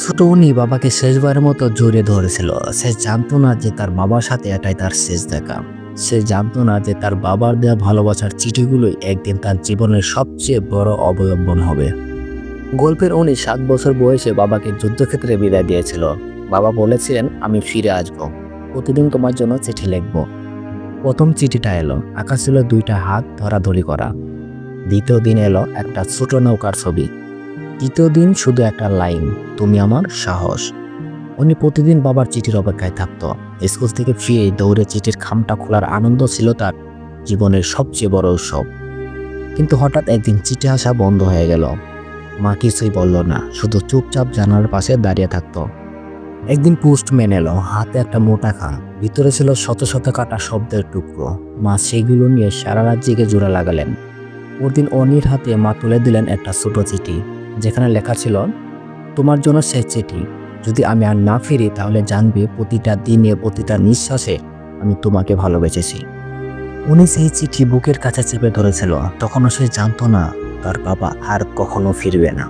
ছোট উনি বাবাকে শেষবারের মতো জড়িয়ে ধরেছিল। সে জানতো না যে তার বাবার সাথে এটাই তার শেষ দেখা। সে জানতো না যে তার বাবার দেওয়া ভালোবাসার চিঠিগুলোই একদিন তার জীবনের সবচেয়ে বড় অবলম্বন হবে। গল্পের উনি 7 বছর বয়সে বাবাকে যুদ্ধক্ষেত্রে বিদায় দিয়েছিল। বাবা বলেছিলেন, আমি ফিরে আসব, প্রতিদিন তোমার জন্য চিঠি লিখব। প্রথম চিঠিটা এলো, আঁকা ছিল 2টা হাত ধরাধরি করা। দ্বিতীয় দিন এলো একটা ছোট নৌকার ছবি। তৃতীয় দিন শুধু একটা লাইন, তুমি আমার সাহস। উনি প্রতিদিন বাবার চিঠির অপেক্ষায় থাকতো। স্কুল থেকে ফিরে দৌড়ে চিঠির খামটা খোলার আনন্দ ছিল তার জীবনের সবচেয়ে বড় উৎসব। কিন্তু হঠাৎ একদিন চিঠি আসা বন্ধ হয়ে গেল। মা কিছুই বলল না, শুধু চুপচাপ জানালার পাশে দাঁড়িয়ে থাকতো। একদিন পোস্টম্যান এলো, হাতে একটা মোটা খাম, ভিতরে ছিল শত শত কাটা শব্দের টুকরো। মা সেগুলো নিয়ে সারা রাত জেগে জোড়া লাগালেন। পরদিন অনির হাতে মা তুলে দিলেন একটা ছোট চিঠি, যেখানে লেখা ছিল, তোমার জন্য শেষ চিঠি। যদি আমি আর না ফিরি তাহলে জানবে প্রতিটা দিনে প্রতিটা নিঃশ্বাসে আমি তোমাকে ভালোবেসেছি। উনি সেই চিঠি বুকের কাছে চেপে ধরেছিল। তখনও সে জানতো না তার বাবা আর কখনো ফিরবে না।